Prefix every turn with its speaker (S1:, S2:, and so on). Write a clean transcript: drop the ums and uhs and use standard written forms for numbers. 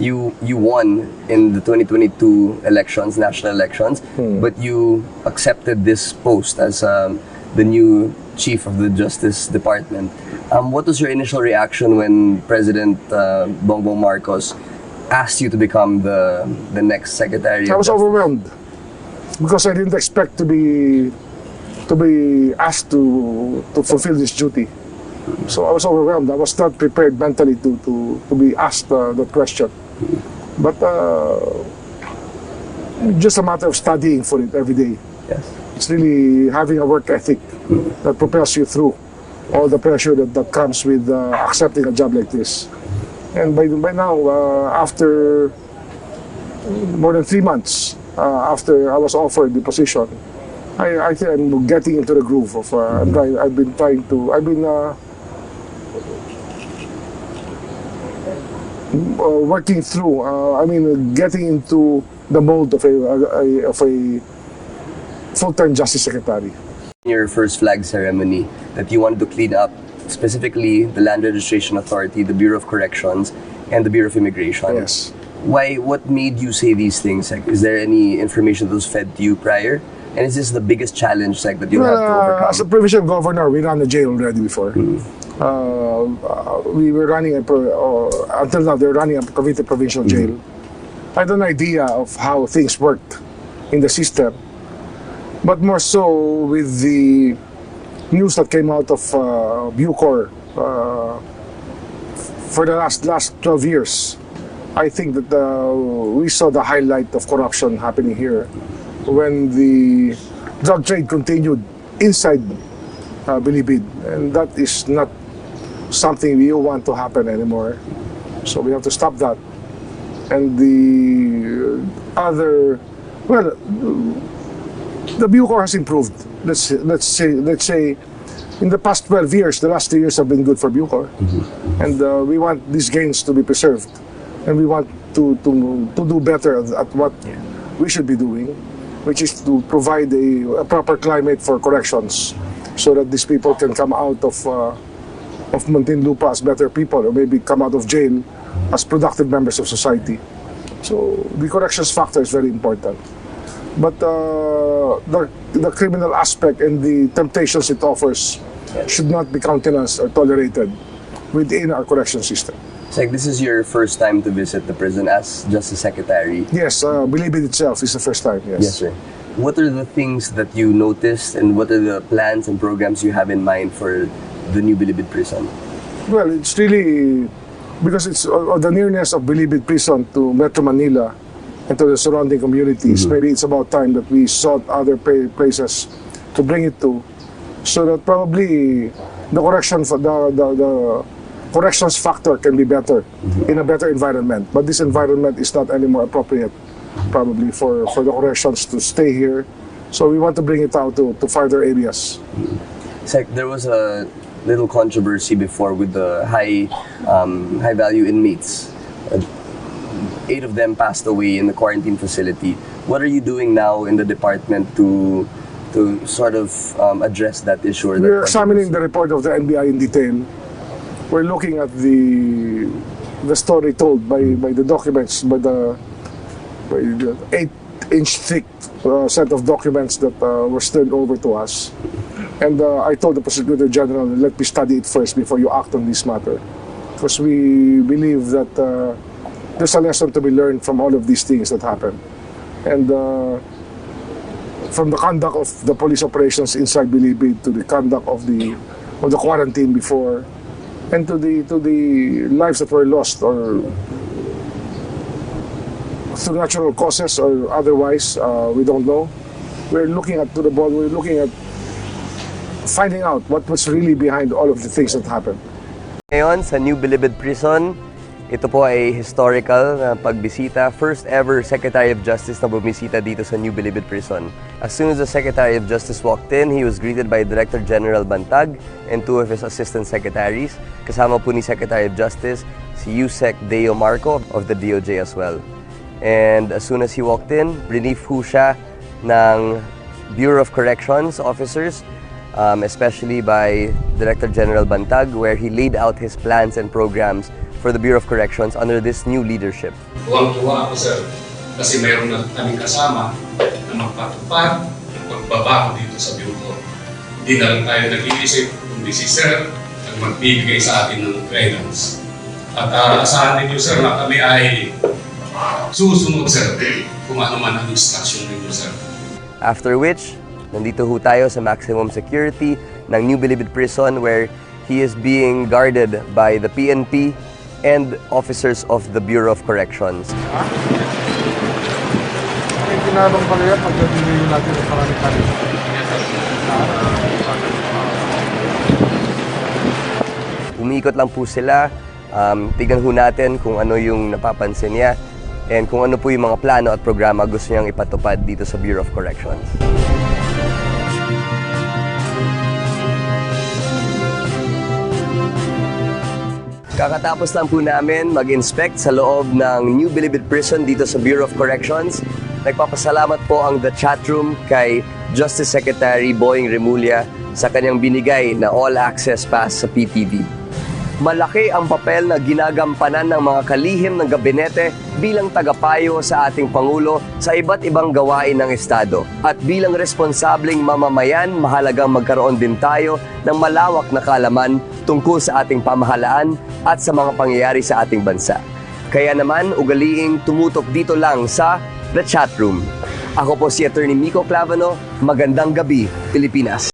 S1: you won in the 2022 elections, national elections, but you accepted this post as the new chief of the Justice Department. What was your initial reaction when President Bongbong Marcos asked you to become the next Secretary of
S2: I was
S1: Justice?
S2: overwhelmed because I didn't expect to be asked to fulfill this duty. So I was overwhelmed. I was not prepared mentally to be asked that question. But just a matter of studying for it every day.
S1: Yes.
S2: It's really having a work ethic that propels you through all the pressure that comes with accepting a job like this. And by now, after more than 3 months after I was offered the position, I think I'm getting into the groove of. I've been working through. Getting into the mold of a full-time justice secretary.
S1: Your first flag ceremony that you wanted to clean up, specifically the Land Registration Authority, the Bureau of Corrections, and the Bureau of Immigration.
S2: Yes.
S1: Why? What made you say these things? Like, is there any information that was fed to you prior? And is this the biggest challenge that you have to overcome?
S2: As a provincial governor, we ran a jail already before. We were running until now they're running a Cavite provincial jail. I had an idea of how things worked in the system, but more so with the news that came out of Bucor for the last 12 years. I think that we saw the highlight of corruption happening here when the drug trade continued inside Bilibid, and that is not something we want to happen anymore. So we have to stop that. And the other, well, the Bucor has improved. Let's say, in the past 12 years, the last 2 years have been good for Bucor, and we want these gains to be preserved, and we want to do better at what we should be doing, which is to provide a proper climate for corrections, so that these people can come out of Muntinlupa as better people, or maybe come out of jail as productive members of society. So the corrections factor is very important. But the criminal aspect and the temptations it offers should not be countenanced or tolerated within our correction system.
S1: It's like this is your first time to visit the prison as Justice Secretary.
S2: Yes, Bilibid itself is the first time, yes.
S1: Yes, sir. What are the things that you noticed, and what are the plans and programs you have in mind for the new Bilibid prison?
S2: Well, it's really because it's the nearness of Bilibid prison to Metro Manila and to the surrounding communities. Maybe it's about time that we sought other places to bring it to, so that probably the corrections factor can be better in a better environment. But this environment is not anymore appropriate, probably for the corrections to stay here. So we want to bring it out to farther areas.
S1: It's like there was a little controversy before with the high value inmates. 8 of them passed away in the quarantine facility. What are you doing now in the department to sort of address that issue?
S2: We're examining the report of the NBI in detail. We're looking at the story told by the documents, by the 8-inch thick set of documents that were turned over to us. And I told the Prosecutor General, let me study it first before you act on this matter. Because we believe that there's a lesson to be learned from all of these things that happen. And from the conduct of the police operations inside Bilibid to the conduct of the quarantine before, and to the lives that were lost or through natural causes or otherwise, we don't know. We're looking at we're looking at finding out what was really behind all of the things that happened.
S1: Ngayon sa New Bilibid Prison, ito po ay historical na pagbisita. First ever Secretary of Justice na bumisita dito sa New Bilibid Prison. As soon as the Secretary of Justice walked in, he was greeted by Director General Bantag and 2 of his assistant secretaries. Kasama po ni Secretary of Justice si Yusek Deo Marco of the DOJ as well. And as soon as he walked in, brief ho siya ng Bureau of Corrections officers especially by Director General Bantag, where he laid out his plans and programs for the Bureau of Corrections under this new leadership.
S3: Tuwang-tuwa ako, sir, kasi mayroon na kaming kasama na magpatupad ng pagbabago dito sa Bureau. Hindi na lang tayo nag-iisip kundi si sir ang magbibigay sa atin ng guidance. At asahan ninyo, sir, na kami ay susunod, sir, kung ano man ang instruction ninyo, sir.
S1: After which, nandito ho tayo sa maximum security ng New Bilibid Prison, where he is being guarded by the PNP and officers of the Bureau of Corrections.
S4: May kinalong pala yan pag nabili natin ang parang-parang.
S1: Umiikot lang po sila, tignan ho natin kung ano yung napapansin niya and kung ano po yung mga plano at programa gusto niyang ipatupad dito sa Bureau of Corrections. Kakatapos lang po namin mag-inspect sa loob ng New Bilibid Prison dito sa Bureau of Corrections. Nagpapasalamat po ang The Chat Room kay Justice Secretary Boying Remulla sa kanyang binigay na all-access pass sa PTV. Malaki ang papel na ginagampanan ng mga kalihim ng gabinete bilang tagapayo sa ating Pangulo sa iba't ibang gawain ng Estado. At bilang responsableng mamamayan, mahalagang magkaroon din tayo ng malawak na kaalaman tungkol sa ating pamahalaan at sa mga pangyayari sa ating bansa. Kaya naman, ugaliing tumutok dito lang sa The Chat Room. Ako po si Attorney Miko Clavano. Magandang gabi, Pilipinas.